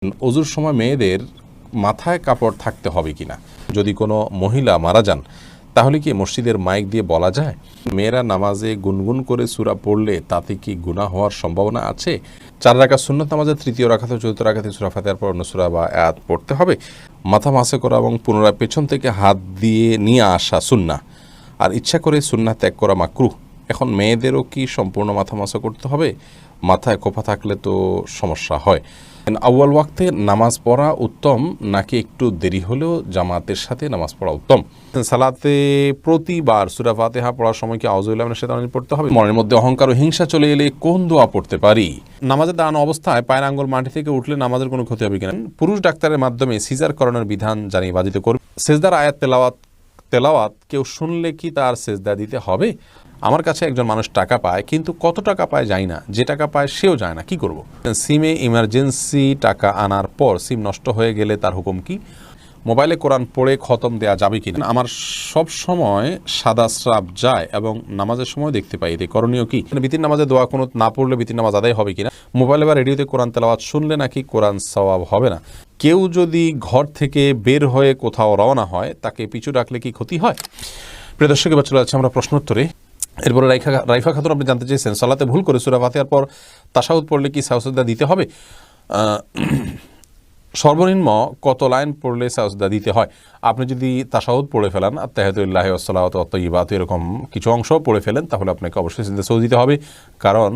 ওযুর সময় মেয়েদের মাথায় কাপড় থাকতে হবে কিনা, যদি কোনো মহিলা মারা যান তাহলে কি মসজিদের মাইক দিয়ে বলা যায় মেয়েরা নামাজে গুনগুন করে সূরা পড়লে তাতে কি গুনাহ হওয়ার সম্ভাবনা আছে? 4 রাকাত সুন্নাত নামাজের তৃতীয় রাকাত ও চতুর্থ রাকাতে সূরা ফাতিহার পর অন্য সূরা বা আয়াত পড়তে হবে। মাথা মাসে করা এবং পুনরায় পেছন থেকে হাত দিয়ে নিয়ে আসা সুন্নাহ, আর ইচ্ছা করে সুন্নাহ ত্যাগ করা মাকরুহ। এখন মেয়েদেরও কি সম্পূর্ণ মাথা মাসা করতে হবে? মাথায় খোপা থাকলে তো সমস্যা হয়। আউয়াল ওয়াক্তে নামাজ পড়া উত্তম নাকি একটু দেরি হলেও জামাতের সাথে নামাজ পড়া উত্তম? সালাতে প্রতিবার সূরা ফাতিহা পড়ার সময় কি আউযু বিল্লাহি মিনাশ শাইতানির রাজিম পড়তে হবে? মনের মধ্যে অহংকার ও হিংসা চলে এলে কোন দোয়া পড়তে পারি? নামাজে দাঁড়ানো অবস্থায় পায়ের আঙ্গুল মাটি থেকে উঠলে নামাজের কোনো ক্ষতি হবে কিনা? পুরুষ ডাক্তারের মাধ্যমে সিজার করানোর বিধান জানিয়ে বাধিত করবে। সেজদার আয়াত তেলাওয়াত কেউ শুনলে কি তার সেজদা দিতে হবে? আমার কাছে একজন মানুষ টাকা পায়, কিন্তু কত টাকা পায় জানি না, যে টাকা পায় সেও যায় না, কি করব? সিমে ইমার্জেন্সি টাকা আনার পর সিম নষ্ট হয়ে গেলে তার হুকুম কি? মোবাইলে কোরআন পড়ে খতম দেয়া যাবে কিনা? আমার সব সময় সাদা স্রাব যায় এবং নামাজের সময় দেখতে পাই, এতে করণীয় কি? বিতির নামাজে দোয়া কুনুত না পড়লে বিতির নামাজ আদায় হবে কিনা? মোবাইলে বা রেডিওতে কোরআন তেলাওয়াত শুনলে নাকি কোরআন সওয়াব হবে না? কেউ যদি ঘর থেকে বের হয়ে কোথাও রওনা হয় তাকে পিছু ডাকলে কি ক্ষতি হয়? প্রিয় দর্শক, এবার চলে যাচ্ছে আমরা প্রশ্নোত্তরে। এরপরে রাইফা খাতুন আপনি জানতে চেয়েছেন, সালাতে ভুল করে সূরা ফাতিহার পর তাশাহুদ পড়লে কি সাজদা দিতে হবে? সর্বনিম্ন কত লাইন পড়লে সাজদা দিতে হয়? আপনি যদি তাশাহুদ পড়ে ফেলেন, আত্তাহিয়াতুল্লাহি ওয়াসসালাওয়াতু ওয়াত-তাইয়্যিবাত এরকম কিছু অংশ পড়ে ফেলেন, তাহলে আপনাকে অবশ্যই সিজদা সহু দিতে হবে, কারণ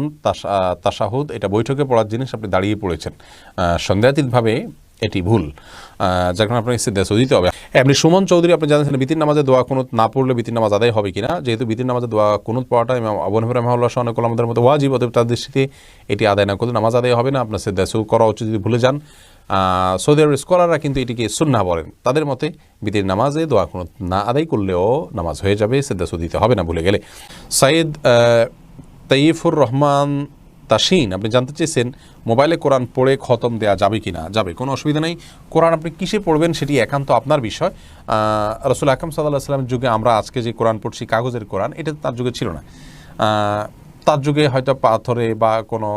তাশাহুদ এটা বৈঠকে পড়ার জিনিস, আপনি দাঁড়িয়ে পড়েছেন, সন্দেহাতীতভাবে এটি ভুল, যার কারণে আপনাকে সিজদা সহু দিতে হবে। আপনি সুমন চৌধুরী আপনি জানেন বিতির নামাজে দোয়া কুনুত না পড়লে বিতির নামাজ আদায় হবে কিনা? যেহেতু বিতির নামাজে দোয়া কুনুত পড়াটা ইমাম আবু হানিফা রাহিমাহুল্লাহ সহ অনেক উলামাদের মতো ওয়াজিব, অতএব তার দৃষ্টিতে এটি আদায় না করলে নামাজ আদায় হবে না, আপনার সিজদা সহু করা উচিত যদি ভুলে যান। সৌদি আরবের স্কলাররা কিন্তু এটিকে সুন্নাহ বলেন, তাদের মতে বিতির নামাজে দোয়া কুনুত না আদায় করলেও নামাজ হয়ে যাবে, সিজদা সহু দিতে হবে না ভুলে গেলে। সাইদ তাইফুর রহমান তাসিন আপনি জানতে চেয়েছেন মোবাইলে কোরআন পড়ে খতম দেওয়া যাবে কি না? যাবে, কোনো অসুবিধা নেই। কোরআন আপনি কিসে পড়বেন সেটি একান্ত আপনার বিষয়। রাসূল আকরাম সাল্লাল্লাহু আলাইহি ওয়াসাল্লামের যুগে আমরা আজকে যে কোরআন পড়ছি কাগজের কোরআন, এটা তার যুগে ছিল না। তার যুগে হয়তো পাথরে বা কোনো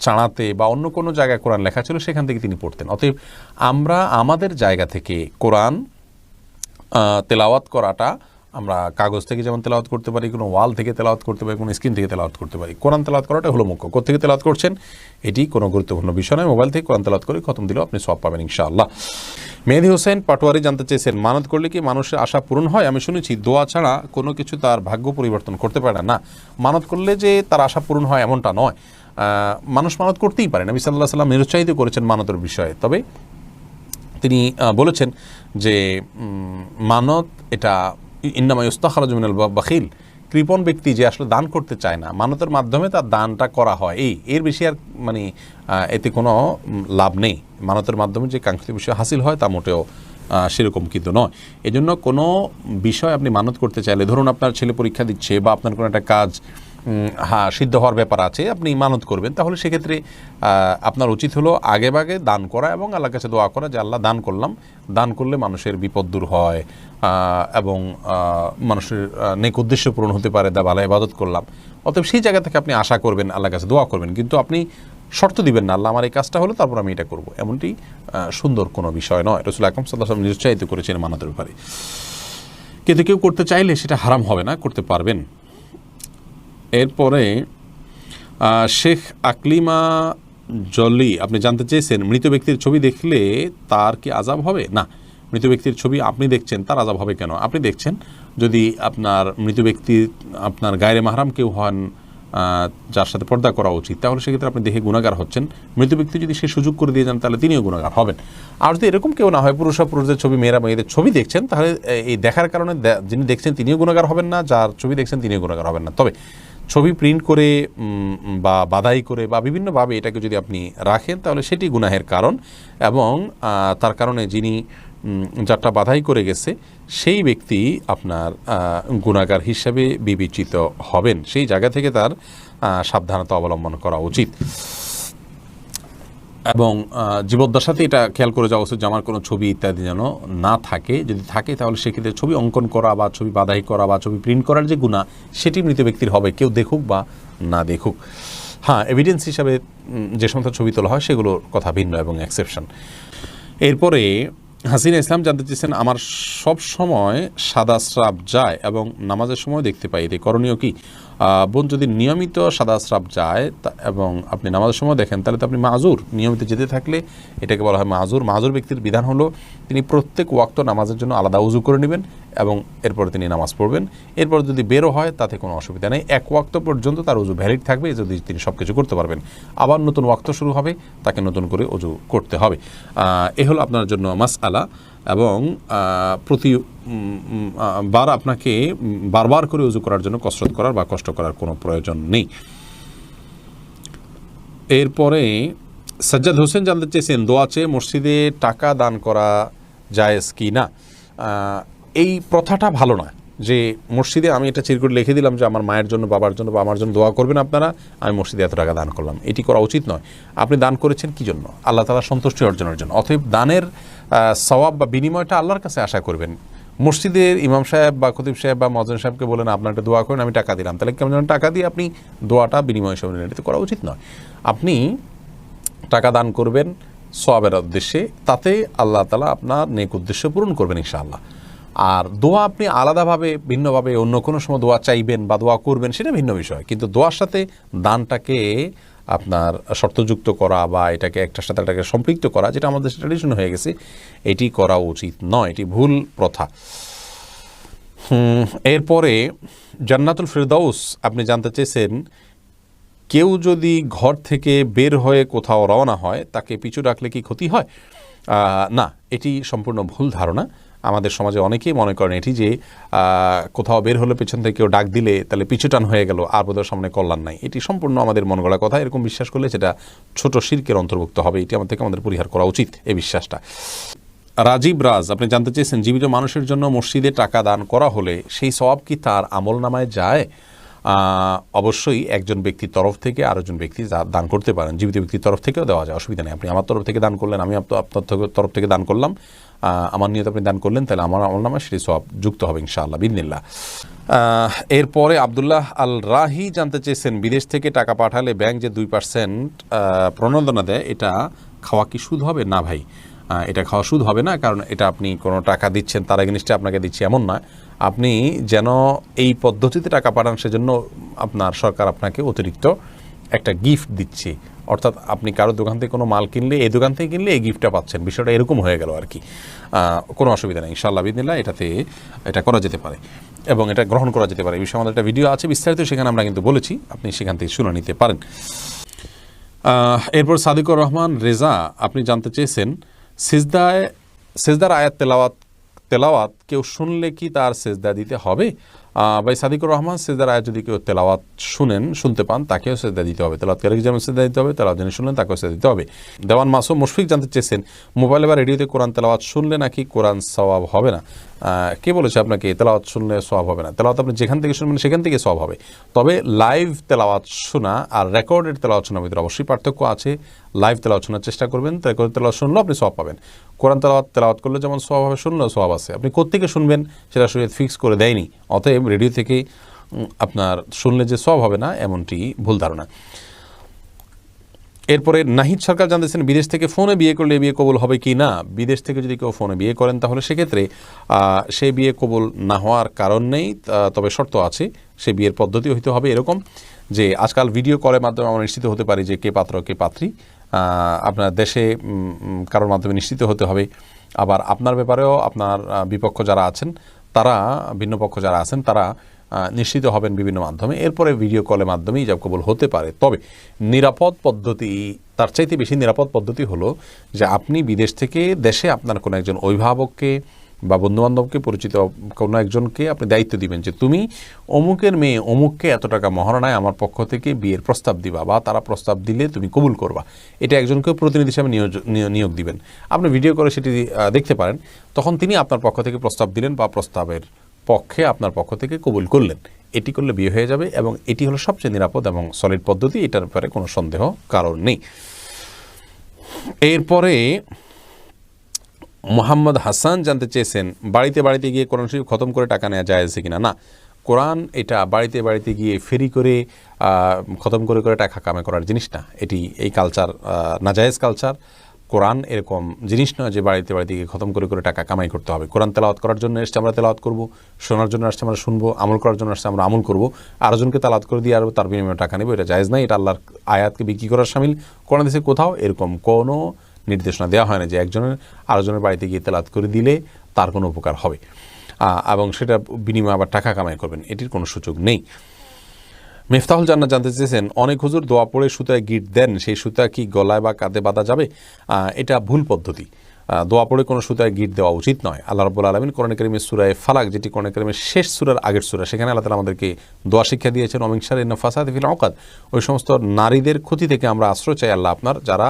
চাড়াতে বা অন্য কোনো জায়গায় কোরআন লেখা ছিল, সেখান থেকে তিনি পড়তেন। অতএব আমরা আমাদের জায়গা থেকে কোরআন তেলাওয়াত করাটা আমরা কাগজ থেকে যেমন তেলাওয়াত করতে পারি, কোনো ওয়াল থেকে তেলাওয়াত করতে পারি, কোনো স্ক্রিন থেকে তেলাওয়াত করতে পারি। কোরআন তেলাওয়াত করাটা হলো মুখ্য। কোত্থেকে তেলাওয়াত করছেন এটি কোনো গুরুত্বপূর্ণ বিষয় নয়। মোবাইল থেকে কোরআন তেলাওয়াত করে খতম দিলেও আপনি সওয়াব পাবেন ইনশাআল্লাহ। মেহেদি হোসেন পাটোয়ারি জানতে চেয়েছেন মানত করলে কি মানুষের আশা পূরণ হয়? আমি শুনেছি দোয়া ছাড়া কোনো কিছু তার ভাগ্য পরিবর্তন করতে পারে না। মানত করলে যে তার আশা পূরণ হয় এমনটা নয়। মানুষ মানত করতেই পারে, নবী সাল্লাল্লাহু আলাইহি ওয়াসাল্লাম নিরুৎসাহিত করেছেন মানতের বিষয়ে। তবে তিনি বলেছেন যে মানত এটা ইন্নামা ইস্তাখরাজু মিনাল বাখিল, কৃপণ ব্যক্তি যে আসলে দান করতে চায় না, মানতের মাধ্যমে তার দানটা করা হয়, এর বেশি আর এতে কোনো লাভ নেই। মানতের মাধ্যমে যে কাঙ্ক্ষিত বিষয় হাসিল হয় তা মোটেও সেরকম কিন্তু নয়। এজন্য কোনো বিষয় আপনি মানত করতে চাইলে, ধরুন আপনার ছেলে পরীক্ষা দিচ্ছে বা আপনার কোনো একটা কাজ সিদ্ধ হওয়ার ব্যাপার আছে, আপনি মানত করবেন, তাহলে সেক্ষেত্রে আপনার উচিত হলো আগে ভাগে দান করা এবং আল্লাহর কাছে দোয়া করা যে আল্লাহ দান করলাম, দান করলে মানুষের বিপদ দূর হয় এবং মানুষের নেক উদ্দেশ্য পূরণ হতে পারে, ভালো ইবাদত করলাম। অতএব সেই জায়গা থেকে আপনি আশা করবেন, আল্লাহর কাছে দোয়া করবেন, কিন্তু আপনি শর্ত দিবেন না আল্লাহ আমার এই কাজটা হলো তারপর আমি এটা করবো, এমনটি সুন্দর কোনো বিষয় নয়। রাসূল আকরাম সাল্লাল্লাহু আলাইহি ওয়াসাল্লাম নিরুৎসাহিত করেছেন মানতের ব্যাপারে, কিন্তু কেউ করতে চাইলে সেটা হারাম হবে না, করতে পারবেন। এরপরে শেখ আকলিমা জলি আপনি জানতে চেয়েছেন মৃত ব্যক্তির ছবি দেখলে তার কি আযাব হবে? না, মৃত ব্যক্তির ছবি আপনি দেখছেন, তার আযাব হবে কেন? আপনি দেখছেন, যদি আপনার মৃত ব্যক্তি আপনার গায়রে মাহরাম কেউ হন, যার সাথে পর্দা করা উচিত, তাহলে সেক্ষেত্রে আপনি দেখে গুনাহগার হচ্ছেন। মৃত ব্যক্তি যদি সে সুযোগ করে দিয়ে যান তাহলে তিনিও গুনাহগার হবেন। আর যদি এরকম কেউ না হয়, পুরুষদের ছবি, মেয়েরা মেয়েদের ছবি দেখছেন, তাহলে এই দেখার কারণে যিনি দেখছেন তিনিও গুনাহগার হবেন না, যার ছবি দেখছেন তিনিও গুনাহগার হবেন না। তবে ছবি প্রিন্ট করে বা বাধাই করে বা বিভিন্নভাবে এটাকে যদি আপনি রাখেন তাহলে সেটি গুনাহের কারণ, এবং তার কারণে যিনি যারটা বাধাই করে গেছে সেই ব্যক্তি আপনার গুনাহগার হিসাবে বিবেচিত হবেন। সেই জায়গা থেকে তার সাবধানতা অবলম্বন করা উচিত এবং জীবদ্দশাতে এটা খেয়াল করে যাওয়া উচিত যে আমার কোনো ছবি ইত্যাদি যেন না থাকে। যদি থাকে তাহলে সেক্ষেত্রে ছবি অঙ্কন করা বা ছবি বাধাই করা বা ছবি প্রিন্ট করার যে গুনাহ সেটি মৃত ব্যক্তির হবে, কেউ দেখুক বা না দেখুক। হ্যাঁ, এভিডেন্স হিসাবে যে সমস্ত ছবি তোলা হয় সেগুলোর কথা ভিন্ন এবং এক্সেপশন। এরপরে হাসিনা ইসলাম জানতে চেয়েছেন, আমার সব সময় সাদা স্রাব যায় এবং নামাজের সময় দেখতে পাই, এতে করণীয় কি? বোন, যদি নিয়মিত সাদা স্রাব যায় এবং আপনি নামাজের সময় দেখেন তাহলে তো আপনি মাজুর। নিয়মিত যেতে থাকলে এটাকে বলা হয় মাজুর। মাজুর ব্যক্তির বিধান হলো তিনি প্রত্যেক ওয়াক্ত নামাজের জন্য আলাদা উজু করে নেবেন এবং এরপরে তিনি নামাজ পড়বেন। এরপর যদি বেরো হয় তাতে কোনো অসুবিধা নেই, এক ওয়াক্ত পর্যন্ত তার উজু ভ্যালিড থাকবে, যদি তিনি সব কিছু করতে পারবেন। আবার নতুন ওয়াক্ত শুরু হবে, তাকে নতুন করে উজু করতে হবে। এ হলো আপনার জন্য মাসআলা, এবং প্রতিবার আপনাকে বারবার করে উজু করার জন্য কসরত করার বা কষ্ট করার কোনো প্রয়োজন নেই। এরপরে সাজ্জাদ হোসেন জানতে চেয়েছেন, দোয়া চেয়ে মসজিদে টাকা দান করা জায়েজ কি না? এই প্রথাটা ভালো না যে মসজিদে আমি এটা চিরকুট লিখে দিলাম যে আমার মায়ের জন্য, বাবার জন্য বা আমার জন্য দোয়া করবেন আপনারা, আমি মসজিদে এত টাকা দান করলাম। এটি করা উচিত নয়। আপনি দান করেছেন কী জন্য? আল্লাহ তাআলার সন্তুষ্টি অর্জনের জন্য। অতএব দানের সওয়াব বা বিনিময়টা আল্লাহর কাছে আশা করবেন। মসজিদের ইমাম সাহেব বা খতিব সাহেব বা মুয়াজ্জিন সাহেবকে বলেন আপনার একটা দোয়া করেন, আমি টাকা দিলাম, তাহলে কেমন যেন টাকা দিয়ে আপনি দোয়াটা বিনিময় হিসেবে নিলেন, এটা করা উচিত নয়। আপনি টাকা দান করবেন সওয়াবের উদ্দেশ্যে, তাতে আল্লাহ তাআলা আপনার নেক উদ্দেশ্য পূরণ করবেন ইনশাআল্লাহ। আর দোয়া আপনি আলাদাভাবে ভিন্নভাবে অন্য কোনো সময় দোয়া চাইবেন বা দোয়া করবেন, সেটা ভিন্ন বিষয়, কিন্তু দোয়ার সাথে দানটাকে আপনার শর্তযুক্ত করা বা এটাকে একটার সাথে একটাকে সম্পৃক্ত করা, যেটা আমাদের ট্র্যাডিশন হয়ে গেছে, এটি করা উচিত নয়, এটি ভুল প্রথা। এরপরে জান্নাতুল ফিরদাউস আপনি জানতে চেয়েছেন, কেউ যদি ঘর থেকে বের হয়ে কোথাও রওনা হয় তাকে পিছু ডাকলে কি ক্ষতি হয়? না, এটি সম্পূর্ণ ভুল ধারণা। আমাদের সমাজে অনেকেই মনে করেন এটি যে কোথাও বের হলে পেছন থেকে কেউ ডাক দিলে তাহলে পিছুটান হয়ে গেল, আর বোধহয় সামনে কল্যাণ নাই। এটি সম্পূর্ণ আমাদের মন গড়া কথা। এরকম বিশ্বাস করলে সেটা ছোট শিরকের অন্তর্ভুক্ত হবে। এটি আমাদের পরিহার করা উচিত, এই বিশ্বাসটা। রাজীব রাজ আপনি জানতে চেয়েছেন, জীবিত মানুষের জন্য মসজিদে টাকা দান করা হলে সেই সওয়াব কি তার আমল নামায় যায়? অবশ্যই একজন ব্যক্তির তরফ থেকে আরেকজন ব্যক্তি দান করতে পারেন, জীবিত ব্যক্তির তরফ থেকেও দেওয়া যায়, অসুবিধা নেই। আপনি আমার তরফ থেকে দান করলেন, আমি আপনার তরফ থেকে দান করলাম, আমার নিয়ত আপনি দান করলেন, তাহলে আমার আমল নামায় সেটি সওয়াব যুক্ত হবে ইনশাআল্লাহ বিইذনিল্লাহ। এরপরে আব্দুল্লাহ আল রাহি জানতে চেয়েছেন, বিদেশ থেকে টাকা পাঠালে ব্যাংক যে 2% প্রণোদনা দেয়, এটা খাওয়া কি সুদ হবে? না ভাই, এটা খাওয়া সুদ হবে না, কারণ এটা আপনি কোনো টাকা দিচ্ছেন তার এগেইনস্টে আপনাকে দিচ্ছি এমন নয়। আপনি যেন এই পদ্ধতিতে টাকা পাঠান, সেজন্য আপনার সরকার আপনাকে অতিরিক্ত একটা গিফট দিচ্ছে। অর্থাৎ আপনি কারো দোকান থেকে কোনো মাল কিনলে, এই দোকান থেকে কিনলে এই গিফটটা পাচ্ছেন, বিষয়টা এরকম হয়ে গেল আর কি। কোনো অসুবিধা নেই ইনশাআল্লাহ বিইذনিল্লাহ, এটা করা যেতে পারে এবং এটা গ্রহণ করা যেতে পারে। এই বিষয়ে আমাদের একটা ভিডিও আছে বিস্তারিত, সেখানে আমরা কিন্তু বলেছি, আপনি সেখান থেকে শুনে নিতে পারেন। এরপর সাদিকুর রহমান রেজা আপনি জানতে চেয়েছেন, সেজদার আয়াত তেলাওয়াত কেউ শুনলে কি তার সেজদা দিতে হবে? ভাই সাদিকুর রহমান, সেজদার আয়াত যদি কেউ তেলাওয়াত শুনতে পান তাকেও সেজদা দিতে হবে, তেলাওয়াতকারীকে যেমন সেজদা দিতে হবে, তেলাওয়াত যিনি শুনলেন তাকেও সেজদা দিতে হবে। দেওয়ান মাসুম মুশফিক জানতে চেয়েছেন, মোবাইলে বা রেডিওতে কোরআন তেলাওয়াত শুনলে নাকি কোরআন সওয়াব হবে না? কে বলেছে আপনাকে তেলাওয়াত শুনলে সওয়াব হবে না? তেলাওয়াত আপনি যেখান থেকে শুনবেন সেখান থেকে সওয়াব হবে, তবে লাইভ তেলাওয়াত শোনা আর রেকর্ডেড তেলাওয়াত শোনার ভিতরে অবশ্যই পার্থক্য আছে। লাইভ তেলাওয়াত শোনার চেষ্টা করবেন, রেকর্ডেড তেলাওয়াত শুনলেও আপনি সওয়াব পাবেন। কোরআন তেলাওয়াত করলে যেমন সওয়াব হবে, শুনলেও সওয়াব আছে। আপনি কোত্থেকে শুনবেন সেটা শরীয়ত ফিক্স করে দেয়নি, অতএব রেডিও থেকে আপনার শুনলে যে সওয়াব হবে না এমনটি ভুল ধারণা। এরপরে নাহিদ সরকার জানতেছেন, বিদেশ থেকে ফোনে বিয়ে করলে বিয়ে কবুল হবে কি না? বিদেশ থেকে যদি কেউ ফোনে বিয়ে করেন তাহলে সেক্ষেত্রে সেই বিয়ে কবুল না হওয়ার কারণ নেই, তবে শর্ত আছে। সে বিয়ের পদ্ধতি হইতে হবে এরকম যে আজকাল ভিডিও কলের মাধ্যমে আমরা নিশ্চিত হতে পারি যে কে পাত্র কে পাত্রী, আপনার দেশে কারোর মাধ্যমে নিশ্চিত হতে হবে। আবার আপনার ব্যাপারেও আপনার বিপক্ষ যারা আছেন তারা, ভিন্ন পক্ষ যারা আছেন তারা নিশ্চিত হবেন বিভিন্ন মাধ্যমে। এরপরে ভিডিও কলের মাধ্যমে ইজাব কবুল হতে পারে। তবে নিরাপদ পদ্ধতি, তার চাইতে বেশি নিরাপদ পদ্ধতি হলো যে আপনি বিদেশ থেকে দেশে আপনার কোনো একজন অভিভাবককে বা বন্ধুবান্ধবকে, পরিচিত কোনো একজনকে আপনি দায়িত্ব দিবেন যে তুমি অমুকের মেয়ে অমুককে এত টাকা মহারণায় আমার পক্ষ থেকে বিয়ের প্রস্তাব দিবা, বা তারা প্রস্তাব দিলে তুমি কবুল করবা। এটা একজনকে প্রতিনিধি হিসাবে নিয়োগ দিবেন। আপনি ভিডিও করে সেটি দেখতে পারেন, তখন তিনি আপনার পক্ষ থেকে প্রস্তাব দিলেন বা প্রস্তাবের পক্ষে আপনার পক্ষ থেকে কবুল করলেন। এটি করলে বিয়ে হয়ে যাবে এবং এটি হলো সবচেয়ে নিরাপদ এবং সলিড পদ্ধতি, এটার ব্যাপারে কোনো সন্দেহ কারণ নেই। এরপরে মোহাম্মদ হাসান জানতে চেয়েছেন, বাড়িতে গিয়ে কোরআন শরীফ খতম করে টাকা নেওয়া যায় কিনা? না, কোরআন এটা বাড়িতে গিয়ে ফেরি করে খতম করে করে টাকা কামাই করার জিনিস না। এই কালচার নাজায়েজ কালচার। কোরআন এরকম জিনিস নয় যে বাড়িতে বাড়িতে গিয়ে খতম করে করে টাকা কামাই করতে হবে। কোরআন তেলাওয়াত করার জন্য এসছে, আমরা তেলাওয়াত করব, শোনার জন্য আসছে আমরা শুনবো, আমল করার জন্য আসছে আমরা আমল করব। আরেকজনকে তেলাওয়াত করে দিয়ে আর তার বিনিময়ে টাকা নেব, এটা জায়েজ নাই। এটা আল্লাহর আয়াতকে বিক্রি করার শামিল। কোরআন দেশে কোথাও এরকম কোনো নির্দেশনা দেওয়া হয় না যে একজনের আরেকজনের বাড়িতে গিয়ে তেলাওয়াত করে দিলে তার কোনো উপকার হবে এবং সেটা বিনিময়ে আবার টাকা কামাই করবেন, এটির কোনো সুযোগ নেই। মিফতাহুল জান্নাত জানতে চেয়েছেন, অনেক হুজুর দোয়া পড়ে সুতায় গিট দেন, সেই সুতা কি গলায় বা কাঁধে বাঁধা যাবে? এটা ভুল পদ্ধতি। দোয়া পড়ে কোনো সুতায় গিট দেওয়া উচিত নয়। আল্লাহ রাব্বুল আলামিন কোরআন কারীমের সূরা ফালাক, যেটি কোরআন কারীমের শেষ সূরার আগের সূরা, সেখানে আল্লাহ তাআলা আমাদেরকে দোয়া শিক্ষা দিয়েছেন, ওয়া মিন শাররি নাফাসাতি ফিল উকাদ। ওই সমস্ত নারীদের ক্ষতি থেকে আমরা আশ্রয় চাই আল্লাহ আপনার, যারা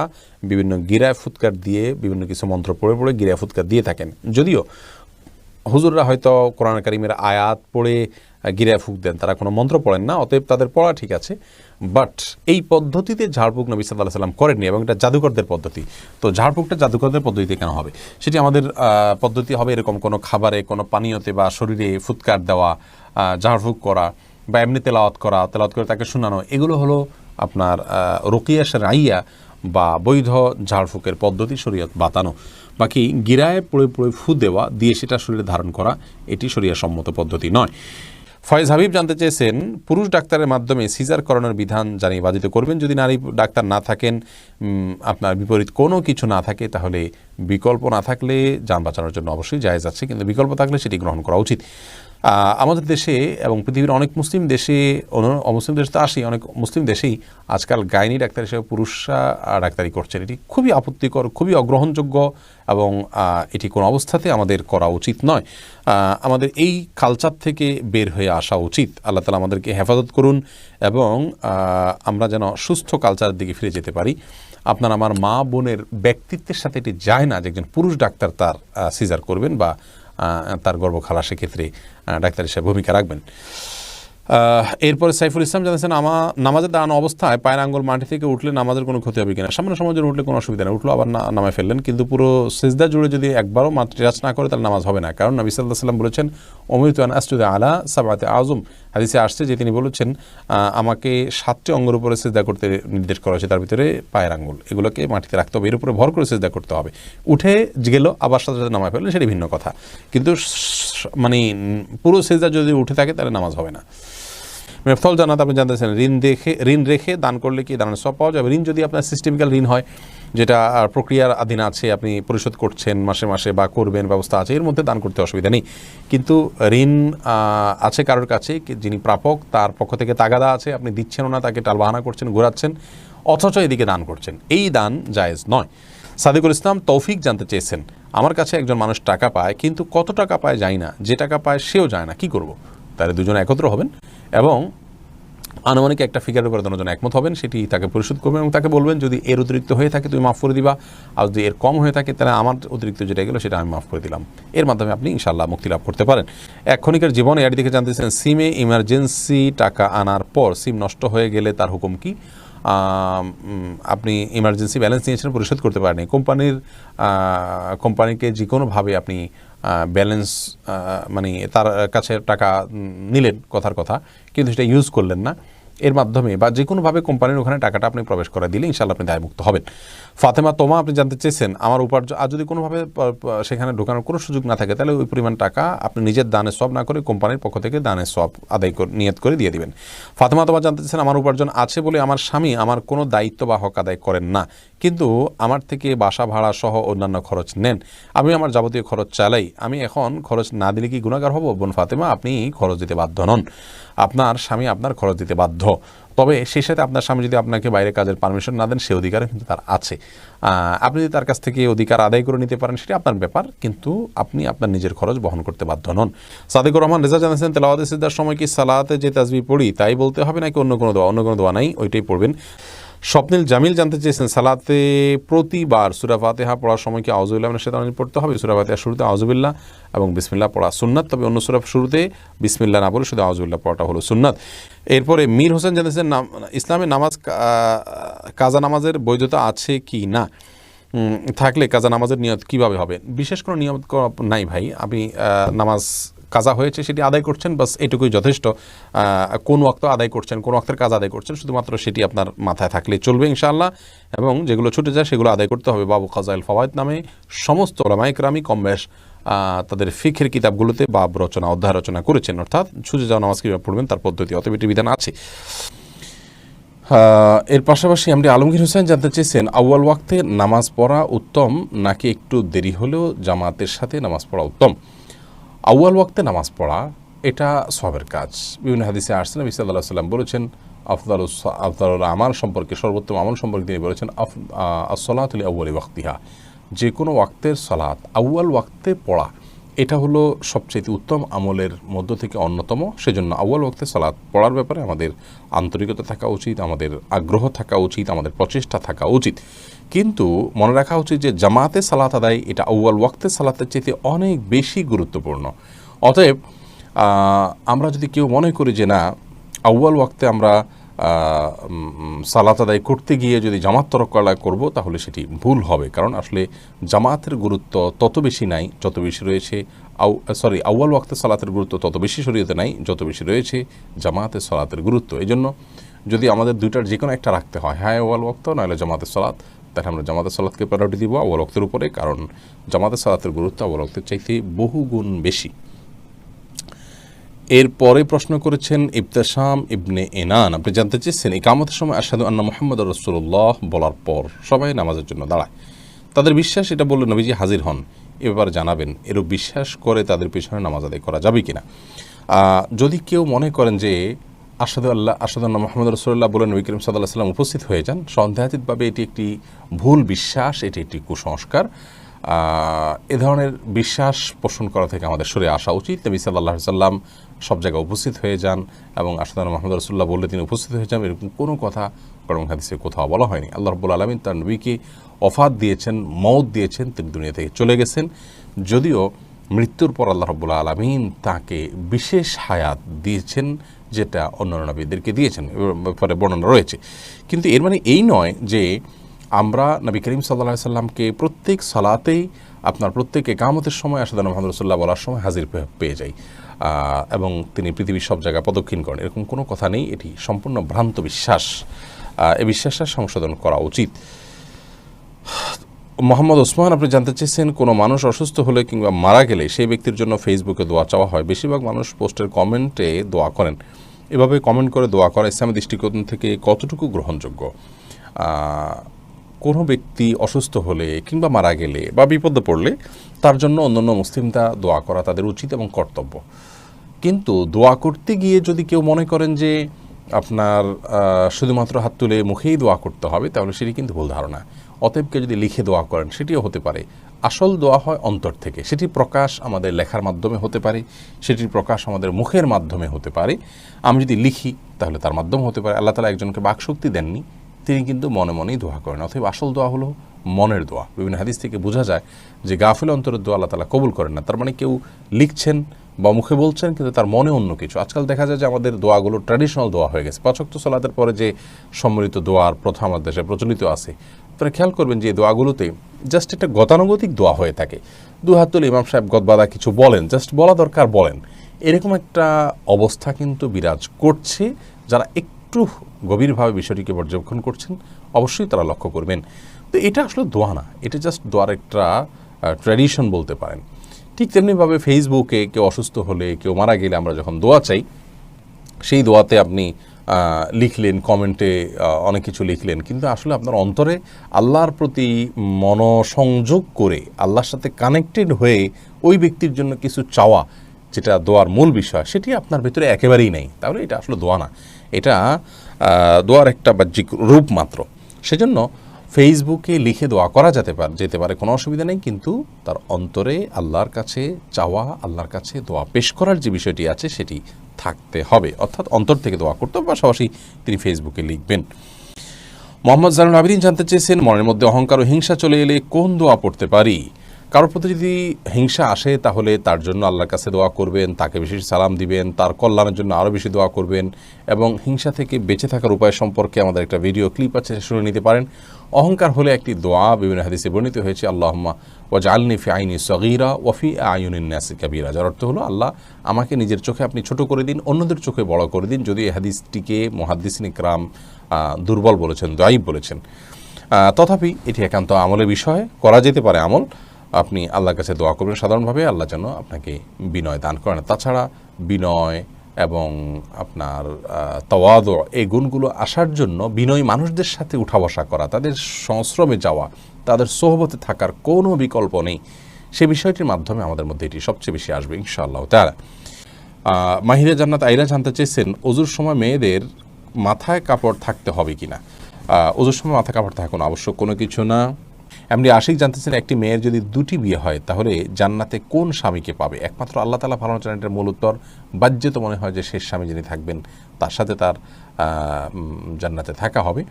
বিভিন্ন গিরায় ফুৎকার দিয়ে বিভিন্ন কিছু মন্ত্র পড়ে পড়ে গিরায় ফুৎকার দিয়ে থাকেন। যদিও হুজুররা হয়তো কোরআন কারীমের আয়াত পড়ে গিরায় ফুঁক দেন, তারা কোনো মন্ত্র পড়েন না, অতএব তাদের পড়া ঠিক আছে। বাট এই পদ্ধতিতে ঝাড়ফুঁক নবী সাল্লাল্লাহু আলাইহি সাল্লাম করেননি, এবং এটা জাদুকরদের পদ্ধতি। তো ঝাড়ফুঁকটা জাদুকরদের পদ্ধতিতে কেন হবে? সেটি আমাদের পদ্ধতি হবে এরকম কোনো খাবারে, কোনো পানীয়তে বা শরীরে ফুৎকার দেওয়া, ঝাড়ফুঁক করা বা এমনি তেলাওয়াত করে তাকে শোনানো, এগুলো হলো আপনার রুকিয়া শারঈয়া বা বৈধ ঝাড়ফুঁকের পদ্ধতি, শরীয়ত বাতানো। বাকি গিরায় পড়ে পড়ে ফু দেওয়া দিয়ে সেটা শরীরে ধারণ করা, এটি শরীয়ত সম্মত পদ্ধতি নয়। ফয়েজ হাবিব জানতে চেয়েছেন, পুরুষ ডাক্তারের মাধ্যমে সিজার করানোর বিধান জানিয়ে বাধিত করবেন। যদি নারী ডাক্তার না থাকেন, আপনার বিপরীত কোনো কিছু না থাকে, তাহলে বিকল্প না থাকলে যান বাঁচানোর জন্য অবশ্যই জায়েজ আছে, কিন্তু বিকল্প থাকলে সেটি গ্রহণ করা উচিত। আমাদের দেশে এবং পৃথিবীর অনেক মুসলিম দেশে, অমুসলিম দেশে তো আসি, অনেক মুসলিম দেশেই আজকাল গাইনি ডাক্তার হিসেবে পুরুষরা ডাক্তারি করছেন। এটি খুবই আপত্তিকর, খুবই অগ্রহণযোগ্য, এবং এটি কোনো অবস্থাতে আমাদের করা উচিত নয়। আমাদের এই কালচার থেকে বের হয়ে আসা উচিত। আল্লাহ তাআলা আমাদেরকে হেফাজত করুন এবং আমরা যেন সুস্থ কালচারের দিকে ফিরে যেতে পারি। আপনার আমার মা বোনের ব্যক্তিত্বের সাথে এটি যায় না যে একজন পুরুষ ডাক্তার তার সিজার করবেন বা তার গর্ভখালাসের ক্ষেত্রে ডাক্তার হিসেবে ভূমিকা রাখবেন। এরপরে সাইফুল ইসলাম জানিয়েছেন, নামাজের দাঁড়ানো অবস্থায় পায়ের আঙ্গুল মাটি থেকে উঠলে নামাজের কোনো ক্ষতি হবে কিনা? সামান্য সময় জন্য উঠলে কোনো অসুবিধা নেই, উঠলো আবার নামায় ফেললেন, কিন্তু পুরো সিজদা জুড়ে যদি একবারও মাটি টাচ না করে তাহলে নামাজ হবে না। কারণ নবী সাল্লাল্লাহু আলাইহি ওয়াসাল্লাম বলেছেন, উমিরতু আন আসজুদা আলা সাবআতি আযম। হাদিসে আসছে যে তিনি বলেছেন, আমাকে 7টি অঙ্গের উপরে সিজদা করতে নির্দেশ করা হয়েছে, তার ভিতরে পায়ের আঙ্গুল, এগুলোকে মাটিতে রাখতে হবে, এর উপরে ভর করে সিজদা করতে হবে। উঠে গেল আবার সাথে সাথে নামায় ফেললেন, সেটি ভিন্ন কথা, কিন্তু মানে পুরো সিজদা যদি উঠে থাকে তাহলে নামাজ হবে না। মিফতাহুল জান্নাত আপনি জানতেছেন, ঋণ রেখে দান করলে কি দানের সওয়াব পাওয়া যাবে? ঋণ যদি আপনার সিস্টেমিক্যাল ঋণ হয়, যেটা প্রক্রিয়ার অধীন আছে, আপনি পরিশোধ করছেন মাসে মাসে বা করবেন, ব্যবস্থা আছে, এর মধ্যে দান করতে অসুবিধা নেই। কিন্তু ঋণ আছে কারোর কাছে, যিনি প্রাপক, তার পক্ষ থেকে তাগাদা আছে, আপনি দিচ্ছেনও না, তাকে টালবাহানা করছেন, ঘোরাচ্ছেন, অথচ এদিকে দান করছেন, এই দান জায়েজ নয়। সাদিকুল ইসলাম তৌফিক জানতে চেয়েছেন, আমার কাছে একজন মানুষ টাকা পায়, কিন্তু কত টাকা পায় জানি না, যে টাকা পায় সেও যায় না, কি করব? তাহলে দুজনে একত্র হবেন এবং আনুমানিক একটা ফিগারের উপরে দুজন একমত হবেন, সেটি তাকে পরিশোধ করবেন এবং তাকে বলবেন, যদি এর অতিরিক্ত হয়ে থাকে তুমি মাফ করে দিবা, আর যদি এর কম হয়ে থাকে তাহলে আমার অতিরিক্ত যেটা গেলো সেটা আমি মাফ করে দিলাম। এর মাধ্যমে আপনি ইনশাআল্লাহ মুক্তি লাভ করতে পারেন। এক্ষণিকের জীবনে এর দিকে জানতেছেন, সিমে ইমার্জেন্সি টাকা আনার পর সিম নষ্ট হয়ে গেলে তার হুকুম কি? আপনি ইমার্জেন্সি ব্যালেন্স নিয়েছেন, পরিশোধ করতে পারেনি, কোম্পানিকে যে কোনোভাবে আপনি ব্যালেন্স মানে তার কাছে টাকা নিলেন, কথার কথা, কিন্তু সেটা ইউজ করলেন না, এর মাধ্যমে বা যে কোনোভাবে কোম্পানির ওখানে টাকাটা আপনি প্রবেশ করে দিলে ইনশাআল্লাহ আপনি দায়মুক্ত হবেন। ফাতেমা তোমা আপনি জানতে চেয়েছেন, আমার উপার্জন আর যদি কোনোভাবে সেখানে ঢোকানোর কোনো সুযোগ না থাকে, তাহলে ওই পরিমাণ টাকা আপনি নিজের দানের সওয়াব না করে কোম্পানির পক্ষ থেকে দানের সওয়াব আদায় করে নিয়ত করে দিয়ে দিবেন। ফাতেমা তোমা জানতে চেয়েছেন, আমার উপার্জন আছে বলে আমার স্বামী আমার কোনো দায়িত্ব বা হক আদায় করেন না, কিন্তু আমার থেকে বাসা ভাড়া সহ অন্যান্য খরচ নেন, আমি আমার যাবতীয় খরচ চালাই, আমি এখন খরচ না দিলে কি গুনাহগার হব? বোন ফাতেমা, আপনি খরচ দিতে বাধ্য নন, আপনার স্বামী আপনার খরচ দিতে বাধ্য। তবে সেই সাথে আপনার স্বামী যদি আপনাকে বাইরে কাজের পারমিশন না দেন, সে অধিকারও কিন্তু তার আছে। আপনি যদি তার কাছ থেকে অধিকার আদায় করে নিতে পারেন, সেটা আপনার ব্যাপার, কিন্তু আপনি আপনার নিজের খরচ বহন করতে বাধ্য নন। সাদিকুর রহমান রেজা জানাচ্ছেন, তেলাওয়াতে সিজদার সময় কি সালাতে যে তাসবিহ পড়ি তাই বলতে হবে নাকি অন্য কোনো দোয়া? অন্য কোনো দোয়া নাই, ওইটাই পড়বেন। স্বপ্নিল জামিল জানতে চেয়েছেন, সালাতে প্রতিবার সূরা ফাতিহা পড়ার সময় কি আউযুবিল্লাহি মিনাশ শাইতানির রাজিম পড়তে হবে? সূরা ফাতিহার শুরুতে আউযুবিল্লাহ এবং বিসমিল্লাহ পড়া সুন্নাত, তবে অন্য সূরার শুরুতে বিসমিল্লাহ না বলে শুধু আউযুবিল্লাহ পড়াটা হলো সুন্নাত। এরপরে মীর হোসেন জানতেছেন, ইসলামে নামাজ কাজা নামাজের বৈধতা আছে কি না? থাকলে কাজা নামাজের নিয়ত কিভাবে হবে? বিশেষ কোনো নিয়ত নাই ভাই, আপনি নামাজ কাজা হয়েছে সেটি আদায় করছেন, বাস এটুকুই যথেষ্ট। কোন ওয়াক্ত আদায় করছেন, কোন ওয়াক্তের কাজ আদায় করছেন, শুধুমাত্র সেটি আপনার মাথায় থাকলে চলবে ইনশাআল্লাহ। এবং যেগুলো ছুটে যায় সেগুলো আদায় করতে হবে। বাবু কাজাইল ফাওয়ায়েদ নামে সমস্ত উলামায়ে কেরামি কম বেশ তাদের ফিকহের কিতাবগুলোতে বাব রচনা, অধ্যায় রচনা করেছেন, অর্থাৎ ছুটে যাওয়া নামাজ কীভাবে পড়বেন তার পদ্ধতি, অতএব এটি বিধান আছে। এর পাশাপাশি এমডি আলমগীর হোসেন জানতে চেয়েছেন, আউয়াল ওয়াক্তে নামাজ পড়া উত্তম নাকি একটু দেরি হলেও জামাতের সাথে নামাজ পড়া উত্তম? আউয়াল ওয়াক্তে নামাজ পড়া এটা সওয়াবের কাজ। বিভিন্ন হাদিসে আসছে, নবী সাল্লাল্লাহু আলাইহি ওয়াসাল্লাম বলেছেন, আফদালুল আমাল সম্পর্কে, সর্বোত্তম আমল সম্পর্কে তিনি বলেছেন, আস-সালাতু লিআউয়ালি ওয়াক্তিহা, যে কোনো ওয়াক্তের সালাত আউয়াল ওয়াক্তে পড়া এটা হলো সবচেয়ে উত্তম আমলের মধ্য থেকে অন্যতম। সেজন্য আউয়াল ওয়াক্তে সালাত পড়ার ব্যাপারে আমাদের আন্তরিকতা থাকা উচিত, আমাদের আগ্রহ থাকা উচিত, আমাদের প্রচেষ্টা থাকা উচিত। কিন্তু মনে রাখা উচিত যে জামাতে সালাত আদায় এটা আউয়াল ওয়াক্তে সালাতের চাইতে অনেক বেশি গুরুত্বপূর্ণ। অতএব আমরা যদি কেউ মনে করি যে না, আউয়াল ওয়াক্তে আমরা সালাত আদায় করতে গিয়ে যদি জামাত তরক করব, তাহলে সেটি ভুল হবে। কারণ আসলে জামাতের গুরুত্ব তত বেশি নাই যত বেশি রয়েছে আউয়াল ওয়াক্তে সালাতের গুরুত্ব তত বেশি শরীয়তে নাই যত বেশি রয়েছে জামাতের সালাতের গুরুত্ব। এই জন্য যদি আমাদের দুইটার যে কোনো একটা রাখতে হয়, হ্যাঁ আউয়াল ওয়াক্ত নইলে জামাতের সালাত, তাহলে আমরা জামাতের সালাতকে প্রায়োরিটি দিব আউয়াল ওয়াক্তের উপরে, কারণ জামাতের সালাতের গুরুত্ব আউয়াল ওয়াক্তের চাইতে বহু গুণ বেশি। এরপরে প্রশ্ন করেছেন ইবতেসাম ইবনে এনান, আপনি জানতে চেয়েছেন, ইকামতের সময় আশহাদু আন্না মুহাম্মাদুর রাসূলুল্লাহ বলার পর সবাই নামাজের জন্য দাঁড়ায়, তাদের বিশ্বাস এটা বললে নবীজি হাজির হন, এ ব্যাপারে জানাবেন। এরূপ বিশ্বাস করে তাদের পিছনে নামাজ আদায় করা যাবে কিনা? যদি কেউ মনে করেন যে আশহাদু আন্না মুহাম্মাদুর রাসূলুল্লাহ বলে নবী করিম সাল্লাল্লাহু আলাইহি ওয়াসাল্লাম উপস্থিত হয়ে যান, সন্দেহাতীতভাবে এটি একটি ভুল বিশ্বাস, এটি একটি কুসংস্কার। এ ধরনের বিশ্বাস পোষণ করা থেকে আমাদের সরে আসা উচিত। নবী সাল্লাল্লাহু আলাইহি ওয়াসাল্লাম সব জায়গায় উপস্থিত হয়ে যান এবং আশহাদু আন্না মুহাম্মাদুর রাসূলুল্লাহ বললে তিনি উপস্থিত হয়ে যান, এরকম কোনো কথা কোরআন হাদিসে কোথাও বলা হয়নি। আল্লাহ রাব্বুল আলামিন তার নবীকে ওফাত দিয়েছেন, মওত দিয়েছেন, তিনি দুনিয়া থেকে চলে গেছেন। যদিও মৃত্যুর পর আল্লাহ রাব্বুল আলামিন তাকে বিশেষ হায়াত দিয়েছেন, যেটা অন্যান্য নবীদেরকে দিয়েছেন, ব্যাপারে বর্ণনা রয়েছে। কিন্তু এর মানে এই নয় যে আমরা নবী করিম সাল্লাল্লাহু আলাইহি সাল্লামকে প্রত্যেক সালাতেই, আপনার প্রত্যেক ইকামতের সময় আশহাদু আন্না মুহাম্মাদুর রাসূলুল্লাহ বলার সময় হাজির পেয়ে যাই এবং তিনি পৃথিবীর সব জায়গায় প্রদক্ষিণ করেন, এরকম কোনো কথা নেই। এটি সম্পূর্ণ ভ্রান্ত বিশ্বাস। এই বিশ্বাসটা সংশোধন করা উচিত। মোহাম্মদ ওসমান, আপনি জানতে চেয়েছেন, কোনো মানুষ অসুস্থ হলে কিংবা মারা গেলে সেই ব্যক্তির জন্য ফেসবুকে দোয়া চাওয়া হয়, বেশিরভাগ মানুষ পোস্টের কমেন্টে দোয়া করেন, এভাবে কমেন্ট করে দোয়া করা ইসলামী দৃষ্টিকোণ থেকে কতটুকু গ্রহণযোগ্য? কোনো ব্যক্তি অসুস্থ হলে কিংবা মারা গেলে বা বিপদে পড়লে তার জন্য অন্যান্য মুসলিমরা দোয়া করা তাদের উচিত এবং কর্তব্য। কিন্তু দোয়া করতে গিয়ে যদি কেউ মনে করেন যে আপনার শুধুমাত্র হাত তুলে মুখেই দোয়া করতে হবে, তাহলে সেটি কিন্তু ভুল ধারণা। অতএব কেউ যদি লিখে দোয়া করেন সেটিও হতে পারে। আসল দোয়া হয় অন্তর থেকে, সেটি প্রকাশ আমাদের লেখার মাধ্যমে হতে পারে, সেটির প্রকাশ আমাদের মুখের মাধ্যমে হতে পারে। আমি যদি লিখি তাহলে তার মাধ্যমে হতে পারে। আল্লাহ তাআলা একজনকে বাকশক্তি দেননি, তিনি কিন্তু মনে মনেই দোয়া করেন। অতএব আসল দোয়া হলো মনের দোয়া। বিভিন্ন হাদিস থেকে বোঝা যায় যে গাফিল অন্তরের দোয়া আল্লাহ তাআলা কবুল করেন না। তার মানে কেউ লিখছেন বা মুখে বলছেন কিন্তু তার মনে অন্য কিছু। আজকাল দেখা যায় যে আমাদের দোয়াগুলো ট্র্যাডিশনাল দোয়া হয়ে গেছে। ৫ ওয়াক্ত সালাতের পরে যে সম্মিলিত দোয়ার প্রথা আমাদের দেশে প্রচলিত আছে, আপনারা খেয়াল করবেন যে এই দোয়াগুলোতে জাস্ট একটা গতানুগতিক দোয়া হয়ে থাকে। দু হাত তুলে ইমাম সাহেব গদবাদা কিছু বলেন, জাস্ট বলা দরকার বলেন, এরকম একটা অবস্থা কিন্তু বিরাজ করছে। যারা একটু গভীরভাবে বিষয়টিকে পর্যবেক্ষণ করছেন অবশ্যই তারা লক্ষ্য করবেন। তো এটা আসলে দোয়া না, এটা জাস্ট দোয়ার একটা ট্র্যাডিশন বলতে পারেন। ঠিক তেমনিভাবে ফেসবুকে কেউ অসুস্থ হলে, কেউ মারা গেলে আমরা যখন দোয়া চাই, সেই দোয়াতে আপনি লিখলেন, কমেন্টে অনেক কিছু লিখলেন, কিন্তু আসলে আপনার অন্তরে আল্লাহর প্রতি মনোসংযোগ করে আল্লাহর সাথে কানেক্টেড হয়ে ওই ব্যক্তির জন্য কিছু চাওয়া, যেটা দোয়ার মূল বিষয়, সেটি আপনার ভিতরে একেবারেই নেই। তাহলে এটা আসলে দোয়া না, এটা দোয়ার একটা বাহ্যিক রূপ মাত্র। সেজন্য ফেসবুকে লিখে দোয়া করা যেতে পারে, কোনো অসুবিধা নেই, কিন্তু তার অন্তরে আল্লাহর কাছে চাওয়া, আল্লাহর কাছে দোয়া পেশ করার যে বিষয়টি আছে সেটি থাকতে হবে। অর্থাৎ অন্তর থেকে দোয়া করতে হবে, পাশাপাশি তিনি ফেসবুকে লিখবেন। মোহাম্মদ জানুল আবিদিন জানতে চেয়েছেন, মনের মধ্যে অহংকার ও হিংসা চলে এলে কোন দোয়া পড়তে পারি? কারোর প্রতি যদি হিংসা আসে তাহলে তার জন্য আল্লাহর কাছে দোয়া করবেন, তাকে বেশি সালাম দিবেন, তার কল্যাণের জন্য আরও বেশি দোয়া করবেন, এবং হিংসা থেকে বেঁচে থাকার উপায় সম্পর্কে আমাদের একটা ভিডিও ক্লিপ আছে, শুনে নিতে পারেন। অহংকার হলে একটি দোয়া বিভিন্ন হাদিসে বর্ণিত হয়েছে, আল্লাহুম্মা ওয়াজআলনি ফি আইনি সগীরা ওয়া ফি আয়ুনিন নাসি কাবীরা, যার অর্থ হলো আল্লাহ আমাকে নিজের চোখে আপনি ছোট করে দিন, অন্যদের চোখে বড় করে দিন। যদি এই হাদিসটিকে মুহাদ্দিসিন ইকরাম দুর্বল বলেছেন, দায়ীফ বলেছেন, তথাপি এটি একান্ত আমলের বিষয়, করা যেতে পারে আমল। আপনি আল্লাহর কাছে দোয়া করবেন সাধারণভাবে, আল্লাহ যেন আপনাকে বিনয় দান করেন। তাছাড়া বিনয় এবং আপনার তাওয়াদু, এই গুণগুলো আসার জন্য বিনয়ী মানুষদের সাথে উঠা বসা করা, তাদের সংস্রবে যাওয়া, তাদের সোহবতে থাকার কোনো বিকল্প নেই। সে বিষয়টির মাধ্যমে আমাদের মধ্যে এটি সবচেয়ে বেশি আসবে ইনশাআল্লাহ তাআলা। মাহিরা জান্নাত আইরা জানতে চেয়েছেন, ওযুর সময় মেয়েদের মাথায় কাপড় থাকতে হবে কিনা। ওযুর সময় মাথায় কাপড় থাকা কোনো আবশ্যক কোনো কিছু না। এমনি আশিক জানতেছেন, একটি মেয়ের যদি দুটি বিয়ে হয় তাহলে জান্নাতে কোন স্বামীকে পাবে? একমাত্র আল্লাহ তাআলা ভালো জানেন। এটার মূল উত্তর, বাহ্যত মনে হয় যে শেষ স্বামী যিনি থাকবেন তার সাথে তার জান্নাতে থাকা হবে,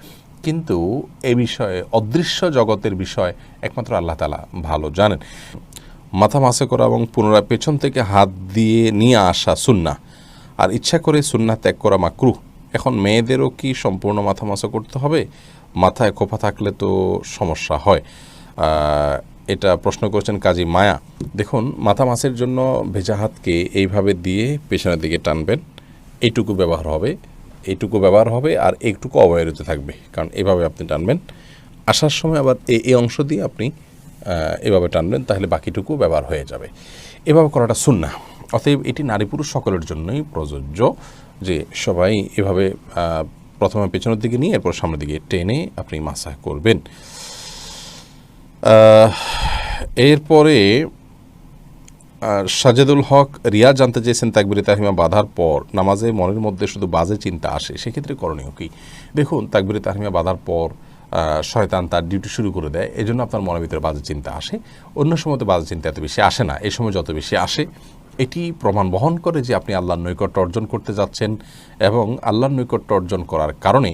কিন্তু এ বিষয়ে অদৃশ্য জগতের বিষয় একমাত্র আল্লাহ তাআলা ভালো জানেন। মাথা মাসে করা এবং পুনরায় পেছন থেকে হাত দিয়ে নিয়ে আসা সুন্নাহ, আর ইচ্ছা করে সুন্নাহ ত্যাগ করা মাকরুহ। এখন মেয়েদেরও কি সম্পূর্ণ মাথা মাসা করতে হবে? মাথায় খোপা থাকলে তো সমস্যা হয়। এটা প্রশ্ন করেছেন কাজী মায়া। দেখুন, মাথা মাসের জন্য ভেজা হাতকে এইভাবে দিয়ে পেছনের দিকে টানবেন, এইটুকু ব্যবহার হবে, আর এইটুকু অবহেলিত থাকবে, কারণ এভাবে আপনি টানবেন। আসার সময় আবার এই অংশ দিয়ে আপনি এভাবে টানবেন, তাহলে বাকিটুকু ব্যবহার হয়ে যাবে। এভাবে করাটা সুন্নাহ। অতএব এটি নারী পুরুষ সকলের জন্যই প্রযোজ্য, যে সবাই এভাবে প্রথমে পেছনের দিকে নিয়ে এরপর সামনের দিকে টেনে আপনি মাসাহ করবেন। এরপরে সাজেদুল হক রিয়া জানতে চেয়েছেন, তাকবীরে তাহরিমা বাঁধার পর নামাজে মনের মধ্যে শুধু বাজে চিন্তা আসে, সেক্ষেত্রে করণীয় কী? দেখুন, তাকবীরে তাহরিমা বাঁধার পর শয়তান তার ডিউটি শুরু করে দেয়, এজন্য আপনার মনের ভিতরে বাজে চিন্তা আসে। অন্য সময় তো বাজে চিন্তা এত বেশি আসে না, এই সময় যত বেশি আসে এটি প্রমাণ বহন করে যে আপনি আল্লাহর নৈকট্য অর্জন করতে যাচ্ছেন, এবং আল্লাহর নৈকট্য অর্জন করার কারণে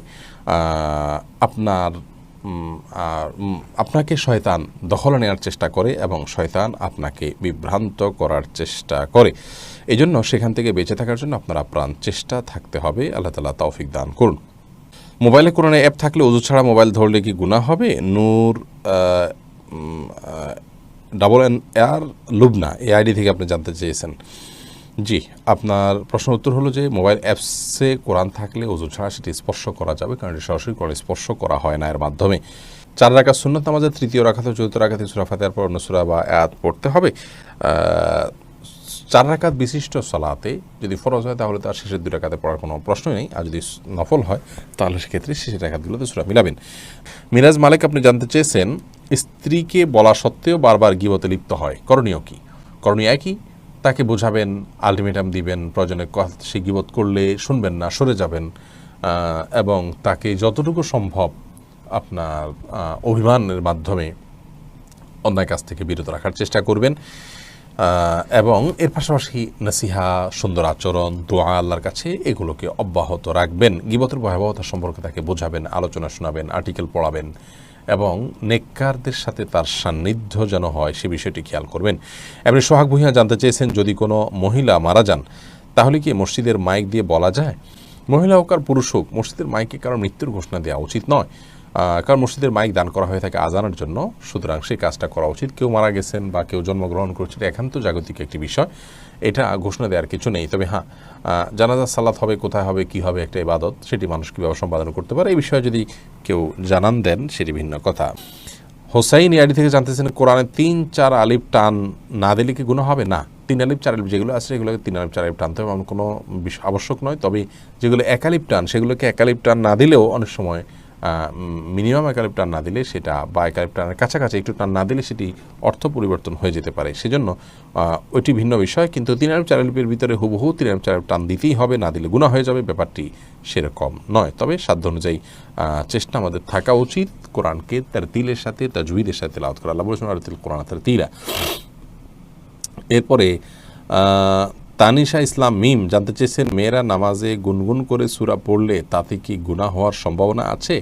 আপনাকে শয়তান দখলে নেওয়ার চেষ্টা করে এবং শয়তান আপনাকে বিভ্রান্ত করার চেষ্টা করে। এই জন্য সেখান থেকে বেঁচে থাকার জন্য আপনার আপ্রাণ চেষ্টা থাকতে হবে। আল্লাহ তাআলা তৌফিক দান করুন। মোবাইলে কোরআনে অ্যাপ থাকলে ওযু ছাড়া মোবাইল ধরলে কি গুনাহ হবে? নূর AR লুবনা এই আইডি থেকে আপনি জানতে চেয়েছেন। জি, আপনার প্রশ্ন উত্তর হলো যে মোবাইল অ্যাপসে কোরআন থাকলে ওযু ছাড়া সেটি স্পর্শ করা যাবে, কারণ এটি সরাসরি কোরআন স্পর্শ করা হয় না এর মাধ্যমে। 4 রাকাত সুন্নাত নামাজের তৃতীয় রাকাত ও চতুর্থ রাকাতে সূরা ফাতিহার পর অন্য সূরা বা আয়াত পড়তে হবে। 4 রাকাত বিশিষ্ট সালাতে যদি ফরজ হয় তাহলে তার শেষের 2 রাকাতে পড়ার কোনো প্রশ্নই নেই, আর যদি নফল হয় তাহলে সেক্ষেত্রে শেষের রাকাতগুলোতে সূরা মিলাবেন। মিরাজ মালিক আপনি জানতে চেয়েছেন, স্ত্রীকে বলা সত্ত্বেও বারবার গীবতে লিপ্ত হয়, করণীয় কি? করণীয় একই, তাকে বোঝাবেন, আলটিমেটাম দিবেন, প্রয়োজনে সে গীবত করলে শুনবেন না, সরে যাবেন, এবং তাকে যতটুকু সম্ভব আপনার অভিমানের মাধ্যমে অন্যায় কাজ থেকে বিরত রাখার চেষ্টা করবেন, এবং এর পাশাপাশি নসিহা, সুন্দর আচরণ, দোয়া আল্লাহর কাছে এগুলোকে অব্যাহত রাখবেন। গীবতের ভয়াবহতা সম্পর্কে তাকে বোঝাবেন, আলোচনা শোনাবেন, আর্টিকেল পড়াবেন, এবং নেককারদের সাথে তার সান্নিধ্য যেন হয় সে বিষয়টি খেয়াল করবেন। এমনি সোহাগ ভূঁইয়া জানতে চেয়েছেন, যদি কোনো মহিলা মারা যান তাহলে কি মসজিদের মাইক দিয়ে বলা যায়? মহিলা হোক আর পুরুষ হোক, মসজিদের মাইকে কারণ মৃত্যুর ঘোষণা দেওয়া উচিত নয়, কারণ মসজিদের মাইক দান করা হয়ে থাকে আজানের জন্য, সুতরাং সেই কাজটা করা উচিত। কেউ মারা গেছেন বা কেউ জন্মগ্রহণ করছে, একান্ত জাগতিক একটি বিষয়, এটা ঘোষণা দেওয়ার কিছু নেই। তবে হ্যাঁ, জানাজার সালাত হবে, কোথায় হবে, কী হবে, একটা ইবাদত, সেটি মানুষ কীভাবে সম্পাদন করতে পারে এই বিষয়ে যদি কেউ জানান দেন সেটি ভিন্ন কথা। হোসাইন ইয়াডি থেকে জানতেছেন, কোরআনে 3-4 আলিফ টান না দিলে কি গুনাহ হবে? না, 3 আলিফ 4 আলিফ যেগুলো আছে সেগুলোকে 3 আলিফ 4 আলিফ টানতে হবে, এমন কোনো আবশ্যক নয়। তবে যেগুলো 1 আলিফ টান সেগুলোকে 1 আলিফ টান না দিলেও অনেক সময় মিনিমাম 1 আলিফ টান না দিলে সেটা, বা 1 আলিফ টানের কাছাকাছি একটু টান না দিলে সেটি অর্থ পরিবর্তন হয়ে যেতে পারে, সেজন্য ওইটি ভিন্ন বিষয়। কিন্তু 3 আলিফ 4 আলিফের ভিতরে হুবহু 3 আলিফ 4 আলিফ টান দিতেই হবে, না দিলে গুনাহ হয়ে যাবে, ব্যাপারটি সেরকম নয়। তবে সাধ্য অনুযায়ী চেষ্টা আমাদের থাকা উচিত কোরআনকে তারতিলের সাথে, তাজউইদের সাথে তেলাওয়াত করা। আল্লাহ বলেছেন, আরতিল কোরআন তারতিলা। এরপরে তানিশা ইসলাম মিম জানতে চেয়েছেন, মেয়েরা নামাজে গুনগুন করে সূরা পড়লে তাতে কি গুনাহ হওয়ার সম্ভাবনা আছে?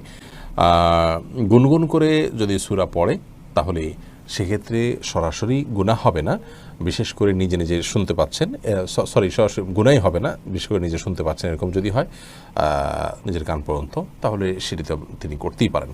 গুনগুন করে যদি সূরা পড়ে তাহলে সেক্ষেত্রে সরাসরি গুনাহ হবে না, বিশেষ করে নিজে নিজে শুনতে পাচ্ছেন, সরাসরি গুনাই হবে না, বিশেষ করে নিজে শুনতে পাচ্ছেন এরকম যদি হয় নিজের কান পর্যন্ত, তাহলে সেটি তো তিনি করতেই পারেন।